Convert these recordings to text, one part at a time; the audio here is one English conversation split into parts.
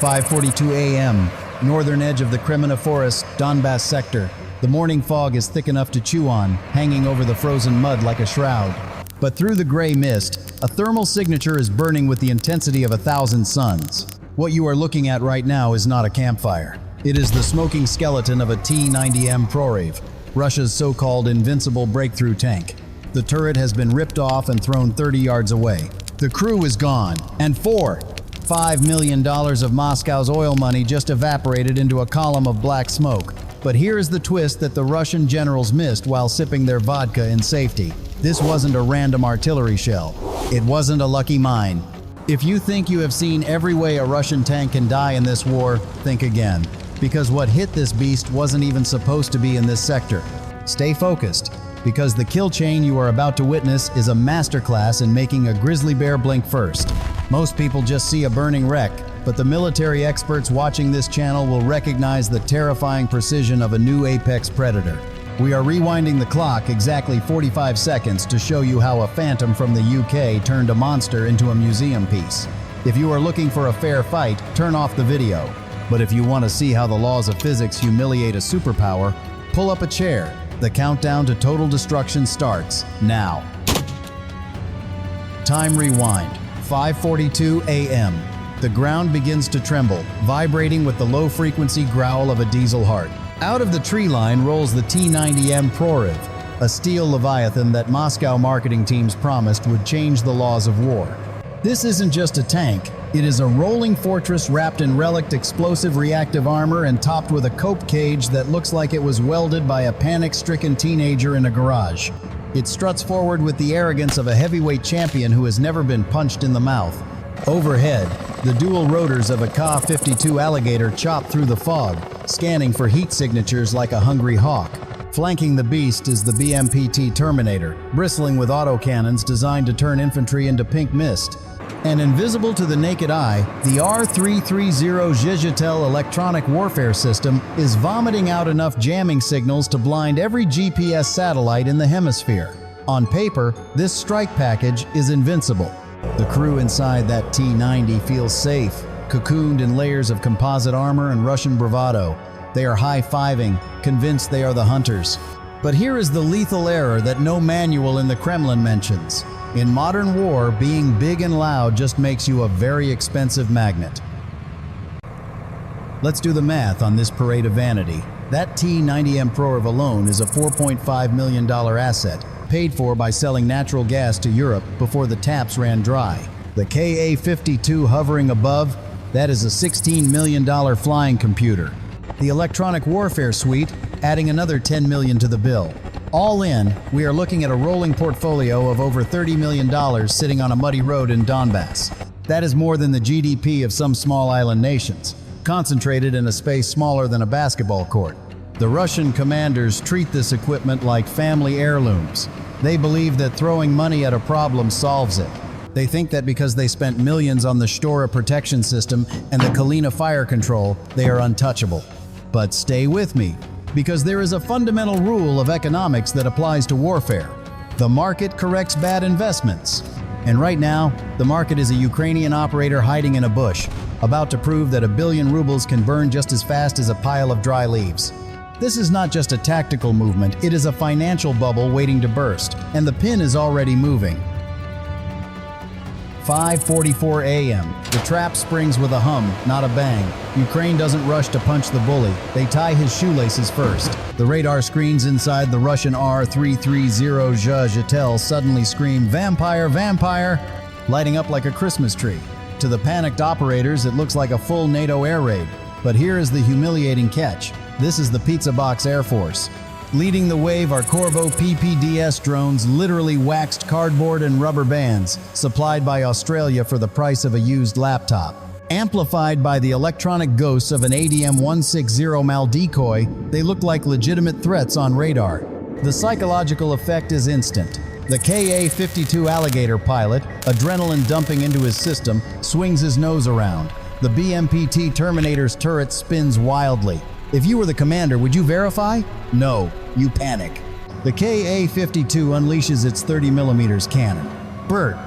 5:42 a.m., northern edge of the Kremenna Forest, Donbass sector. The morning fog is thick enough to chew on, hanging over the frozen mud like a shroud. But through the gray mist, a thermal signature is burning with the intensity of 1,000 suns. What you are looking at right now is not a campfire. It is the smoking skeleton of a T-90M Proryev, Russia's so-called invincible breakthrough tank. The turret has been ripped off and thrown 30 yards away. The crew is gone, and $5 million of Moscow's oil money just evaporated into a column of black smoke. But here is the twist that the Russian generals missed while sipping their vodka in safety. This wasn't a random artillery shell. It wasn't a lucky mine. If you think you have seen every way a Russian tank can die in this war, think again. Because what hit this beast wasn't even supposed to be in this sector. Stay focused, because the kill chain you are about to witness is a masterclass in making a grizzly bear blink first. Most people just see a burning wreck, but the military experts watching this channel will recognize the terrifying precision of a new apex predator. We are rewinding the clock exactly 45 seconds to show you how a phantom from the UK turned a monster into a museum piece. If you are looking for a fair fight, turn off the video. But if you want to see how the laws of physics humiliate a superpower, pull up a chair. The countdown to total destruction starts now. Time rewind. 5:42 a.m. The ground begins to tremble, vibrating with the low-frequency growl of a diesel heart. Out of the tree line rolls the T-90M Proryev, a steel leviathan that Moscow marketing teams promised would change the laws of war. This isn't just a tank, it is a rolling fortress wrapped in relict explosive reactive armor and topped with a cope cage that looks like it was welded by a panic-stricken teenager in a garage. It struts forward with the arrogance of a heavyweight champion who has never been punched in the mouth. Overhead, the dual rotors of a Ka-52 Alligator chop through the fog, scanning for heat signatures like a hungry hawk. Flanking the beast is the BMP-T Terminator, bristling with autocannons designed to turn infantry into pink mist. And invisible to the naked eye, the R-330 Zhizhitel electronic warfare system is vomiting out enough jamming signals to blind every GPS satellite in the hemisphere. On paper, this strike package is invincible. The crew inside that T-90 feels safe, cocooned in layers of composite armor and Russian bravado. They are high-fiving, convinced they are the hunters. But here is the lethal error that no manual in the Kremlin mentions. In modern war, being big and loud just makes you a very expensive magnet. Let's do the math on this parade of vanity. That T-90M Proryev alone is a $4.5 million asset, paid for by selling natural gas to Europe before the taps ran dry. The Ka-52 hovering above, that is a $16 million flying computer. The electronic warfare suite, adding another $10 million to the bill. All in, we are looking at a rolling portfolio of over $30 million sitting on a muddy road in Donbass. That is more than the GDP of some small island nations, concentrated in a space smaller than a basketball court. The Russian commanders treat this equipment like family heirlooms. They believe that throwing money at a problem solves it. They think that because they spent millions on the Shtora protection system and the Kalina fire control, they are untouchable. But stay with me, because there is a fundamental rule of economics that applies to warfare. The market corrects bad investments. And right now, the market is a Ukrainian operator hiding in a bush, about to prove that 1 billion rubles can burn just as fast as a pile of dry leaves. This is not just a tactical movement, it is a financial bubble waiting to burst, and the pin is already moving. 5:44 a.m. The trap springs with a hum, not a bang. Ukraine doesn't rush to punch the bully. They tie his shoelaces first. The radar screens inside the Russian R-330 Zhizhitel suddenly scream, "Vampire, vampire!" lighting up like a Christmas tree. To the panicked operators, it looks like a full NATO air raid. But here is the humiliating catch. This is the Pizza Box Air Force. Leading the wave are Corvo PPDS drones, literally waxed cardboard and rubber bands, supplied by Australia for the price of a used laptop. Amplified by the electronic ghosts of an ADM-160 Mal decoy, they look like legitimate threats on radar. The psychological effect is instant. The Ka-52 Alligator pilot, adrenaline dumping into his system, swings his nose around. The BMP-T Terminator's turret spins wildly. If you were the commander, would you verify? No, you panic. The Ka-52 unleashes its 30mm cannon. Bird,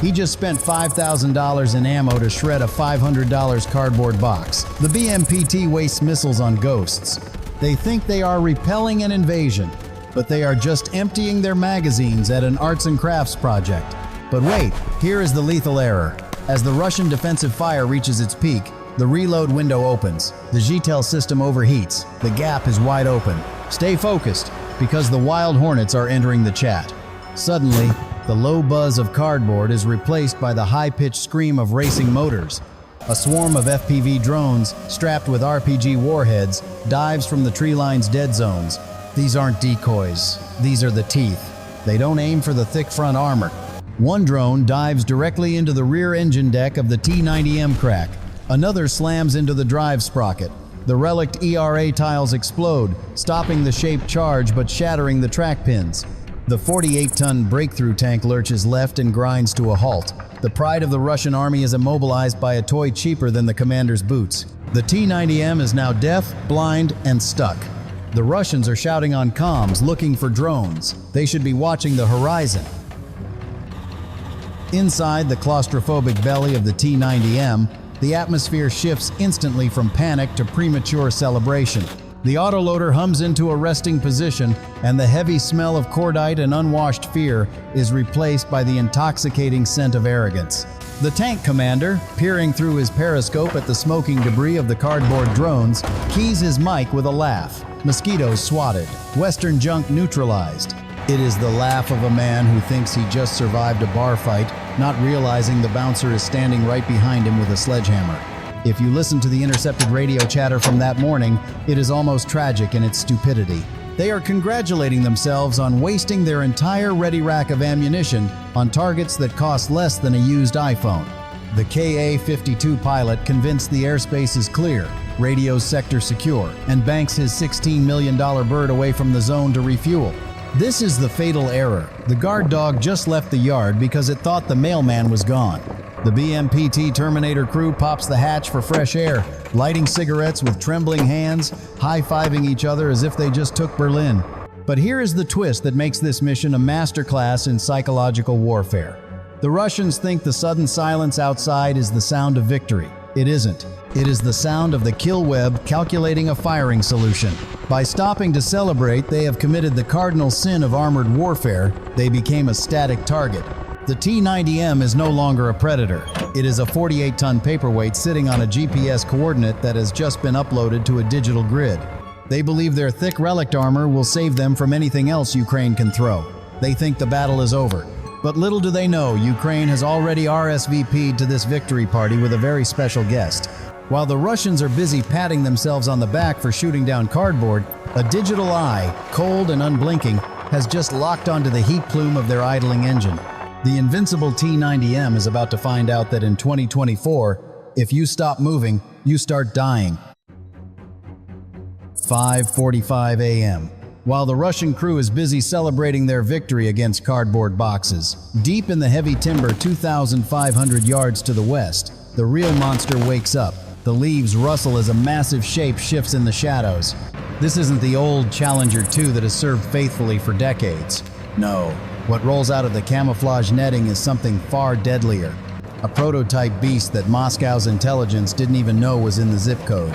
He just spent $5,000 in ammo to shred a $500 cardboard box. The BMPT wastes missiles on ghosts. They think they are repelling an invasion, but they are just emptying their magazines at an arts and crafts project. But wait, here is the lethal error. As the Russian defensive fire reaches its peak, the reload window opens. The GTEL system overheats. The gap is wide open. Stay focused, because the Wild Hornets are entering the chat. Suddenly, the low buzz of cardboard is replaced by the high-pitched scream of racing motors. A swarm of FPV drones, strapped with RPG warheads, dives from the tree line's dead zones. These aren't decoys. These are the teeth. They don't aim for the thick front armor. One drone dives directly into the rear engine deck of the T-90M crack. Another slams into the drive sprocket. The relict ERA tiles explode, stopping the shaped charge but shattering the track pins. The 48-ton breakthrough tank lurches left and grinds to a halt. The pride of the Russian army is immobilized by a toy cheaper than the commander's boots. The T-90M is now deaf, blind, and stuck. The Russians are shouting on comms, looking for drones. They should be watching the horizon. Inside the claustrophobic belly of the T-90M, the atmosphere shifts instantly from panic to premature celebration. The autoloader hums into a resting position, and the heavy smell of cordite and unwashed fear is replaced by the intoxicating scent of arrogance. The tank commander, peering through his periscope at the smoking debris of the cardboard drones, keys his mic with a laugh. Mosquitoes swatted, Western junk neutralized. It is the laugh of a man who thinks he just survived a bar fight, not realizing the bouncer is standing right behind him with a sledgehammer. If you listen to the intercepted radio chatter from that morning, it is almost tragic in its stupidity. They are congratulating themselves on wasting their entire ready rack of ammunition on targets that cost less than a used iPhone. The KA-52 pilot, convinced the airspace is clear, radios sector secure, and banks his $16 million bird away from the zone to refuel. This is the fatal error. The guard dog just left the yard because it thought the mailman was gone. The BMPT Terminator crew pops the hatch for fresh air, lighting cigarettes with trembling hands, high-fiving each other as if they just took Berlin. But here is the twist that makes this mission a masterclass in psychological warfare. The Russians think the sudden silence outside is the sound of victory. It isn't. It is the sound of the kill web calculating a firing solution. By stopping to celebrate, they have committed the cardinal sin of armored warfare. They became a static target. The T-90M is no longer a predator. It is a 48-ton paperweight sitting on a GPS coordinate that has just been uploaded to a digital grid. They believe their thick relic armor will save them from anything else Ukraine can throw. They think the battle is over. But little do they know, Ukraine has already RSVP'd to this victory party with a very special guest. While the Russians are busy patting themselves on the back for shooting down cardboard, a digital eye, cold and unblinking, has just locked onto the heat plume of their idling engine. The invincible T-90M is about to find out that in 2024, if you stop moving, you start dying. 5:45 a.m. While the Russian crew is busy celebrating their victory against cardboard boxes, deep in the heavy timber 2,500 yards to the west, the real monster wakes up. The leaves rustle as a massive shape shifts in the shadows. This isn't the old Challenger 2 that has served faithfully for decades. No, what rolls out of the camouflage netting is something far deadlier. A prototype beast that Moscow's intelligence didn't even know was in the zip code.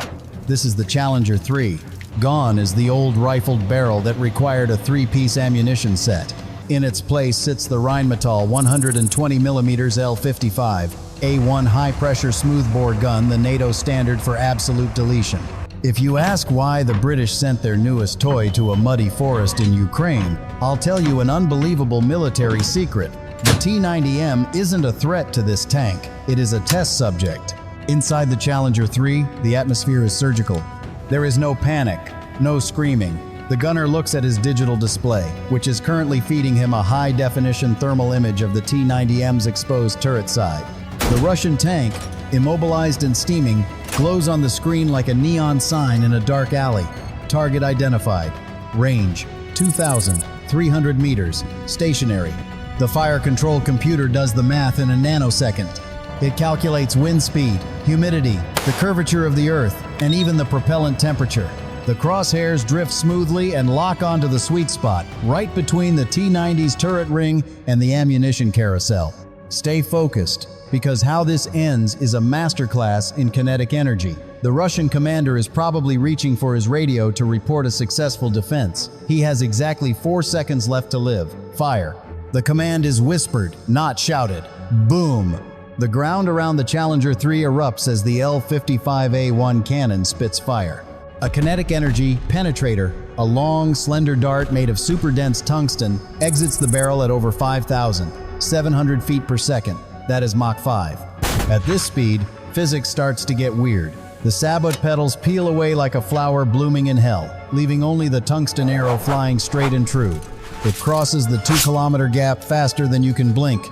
This is the Challenger 3. Gone is the old rifled barrel that required a 3-piece ammunition set. In its place sits the Rheinmetall 120mm L55, A1 high-pressure smoothbore gun, the NATO standard for absolute deletion. If you ask why the British sent their newest toy to a muddy forest in Ukraine, I'll tell you an unbelievable military secret. The T-90M isn't a threat to this tank, it is a test subject. Inside the Challenger 3, the atmosphere is surgical. There is no panic, no screaming. The gunner looks at his digital display, which is currently feeding him a high-definition thermal image of the T-90M's exposed turret side. The Russian tank, immobilized and steaming, glows on the screen like a neon sign in a dark alley. Target identified. Range, 2,300 meters. Stationary. The fire control computer does the math in a nanosecond. It calculates wind speed, humidity, the curvature of the Earth, and even the propellant temperature. The crosshairs drift smoothly and lock onto the sweet spot, right between the T-90's turret ring and the ammunition carousel. Stay focused, because how this ends is a masterclass in kinetic energy. The Russian commander is probably reaching for his radio to report a successful defense. He has exactly 4 seconds left to live. Fire. The command is whispered, not shouted. Boom! The ground around the Challenger 3 erupts as the L-55A1 cannon spits fire. A kinetic energy penetrator, a long, slender dart made of super-dense tungsten, exits the barrel at over 5,700 feet per second. That is Mach 5. At this speed, physics starts to get weird. The sabot petals peel away like a flower blooming in hell, leaving only the tungsten arrow flying straight and true. It crosses the 2-kilometer gap faster than you can blink.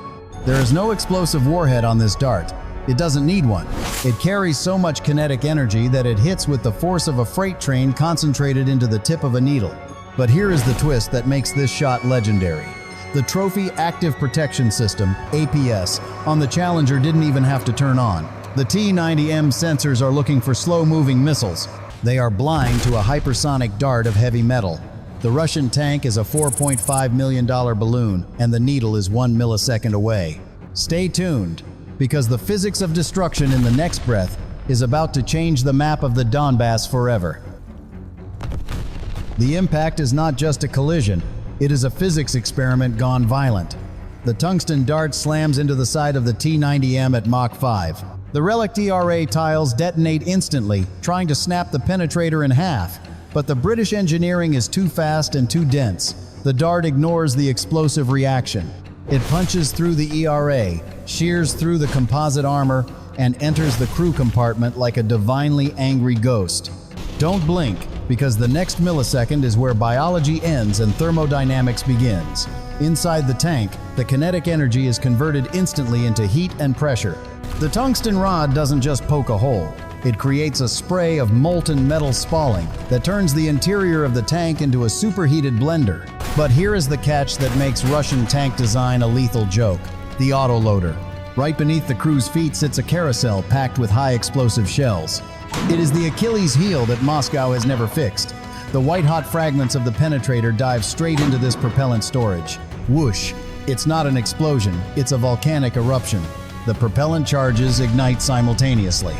There is no explosive warhead on this dart. It doesn't need one. It carries so much kinetic energy that it hits with the force of a freight train concentrated into the tip of a needle. But here is the twist that makes this shot legendary. The Trophy Active Protection System, APS, on the Challenger didn't even have to turn on. The T-90M sensors are looking for slow-moving missiles. They are blind to a hypersonic dart of heavy metal. The Russian tank is a $4.5 million balloon, and the needle is 1 millisecond away. Stay tuned, because the physics of destruction in the next breath is about to change the map of the Donbass forever. The impact is not just a collision, it is a physics experiment gone violent. The tungsten dart slams into the side of the T-90M at Mach 5. The relic DRA tiles detonate instantly, trying to snap the penetrator in half. But the British engineering is too fast and too dense. The dart ignores the explosive reaction. It punches through the ERA, shears through the composite armor, and enters the crew compartment like a divinely angry ghost. Don't blink, because the next millisecond is where biology ends and thermodynamics begins. Inside the tank, the kinetic energy is converted instantly into heat and pressure. The tungsten rod doesn't just poke a hole. It creates a spray of molten metal spalling that turns the interior of the tank into a superheated blender. But here is the catch that makes Russian tank design a lethal joke: the autoloader. Right beneath the crew's feet sits a carousel packed with high explosive shells. It is the Achilles heel that Moscow has never fixed. The white-hot fragments of the penetrator dive straight into this propellant storage. Whoosh! It's not an explosion, it's a volcanic eruption. The propellant charges ignite simultaneously.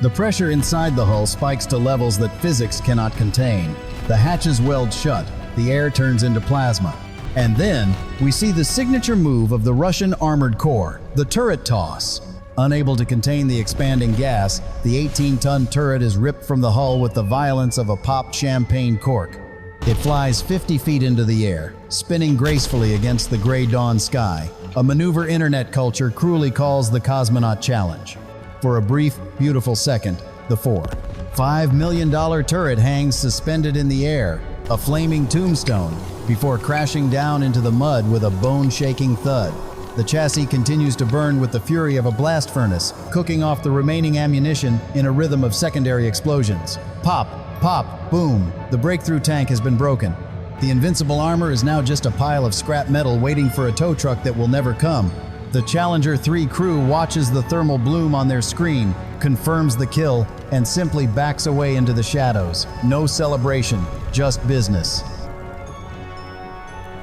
The pressure inside the hull spikes to levels that physics cannot contain. The hatches weld shut, the air turns into plasma. And then, we see the signature move of the Russian armored core, the turret toss. Unable to contain the expanding gas, the 18-ton turret is ripped from the hull with the violence of a popped champagne cork. It flies 50 feet into the air, spinning gracefully against the gray dawn sky, a maneuver internet culture cruelly calls the Cosmonaut Challenge. For a brief, beautiful second, the $4.5 million turret hangs suspended in the air, a flaming tombstone, before crashing down into the mud with a bone-shaking thud. The chassis continues to burn with the fury of a blast furnace, cooking off the remaining ammunition in a rhythm of secondary explosions. Pop, pop, boom, the breakthrough tank has been broken. The invincible armor is now just a pile of scrap metal waiting for a tow truck that will never come. The Challenger 3 crew watches the thermal bloom on their screen, confirms the kill, and simply backs away into the shadows. No celebration, just business.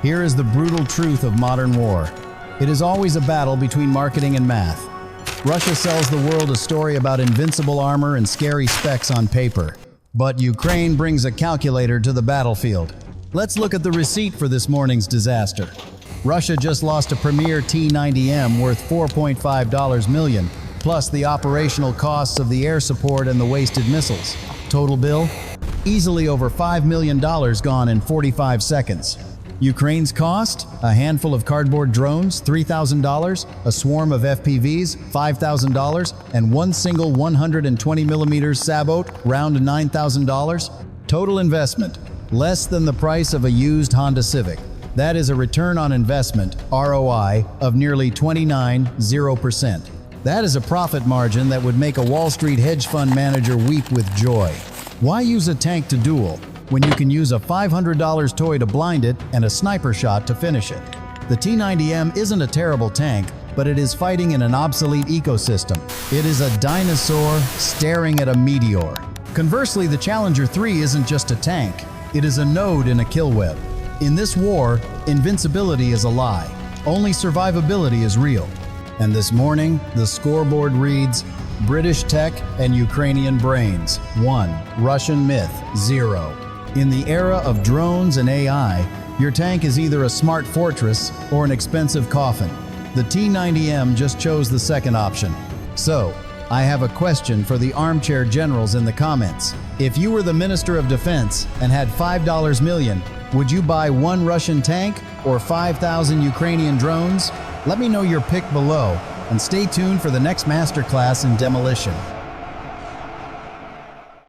Here is the brutal truth of modern war. It is always a battle between marketing and math. Russia sells the world a story about invincible armor and scary specs on paper. But Ukraine brings a calculator to the battlefield. Let's look at the receipt for this morning's disaster. Russia just lost a premier T-90M worth $4.5 million, plus the operational costs of the air support and the wasted missiles. Total bill? Easily over $5 million gone in 45 seconds. Ukraine's cost? A handful of cardboard drones, $3,000, a swarm of FPVs, $5,000, and one single 120mm sabot, round $9,000. Total investment, less than the price of a used Honda Civic. That is a return on investment, ROI, of nearly 29.0%. That is a profit margin that would make a Wall Street hedge fund manager weep with joy. Why use a tank to duel when you can use a $500 toy to blind it and a sniper shot to finish it? The T-90M isn't a terrible tank, but it is fighting in an obsolete ecosystem. It is a dinosaur staring at a meteor. Conversely, the Challenger 3 isn't just a tank. It is a node in a kill web. In this war, invincibility is a lie. Only survivability is real. And this morning, the scoreboard reads, British tech and Ukrainian brains, 1. Russian myth, 0. In the era of drones and AI, your tank is either a smart fortress or an expensive coffin. The T-90M just chose the second option. So, I have a question for the armchair generals in the comments. If you were the Minister of Defense and had $5 million, would you buy 1 Russian tank or 5,000 Ukrainian drones? Let me know your pick below, and stay tuned for the next masterclass in demolition.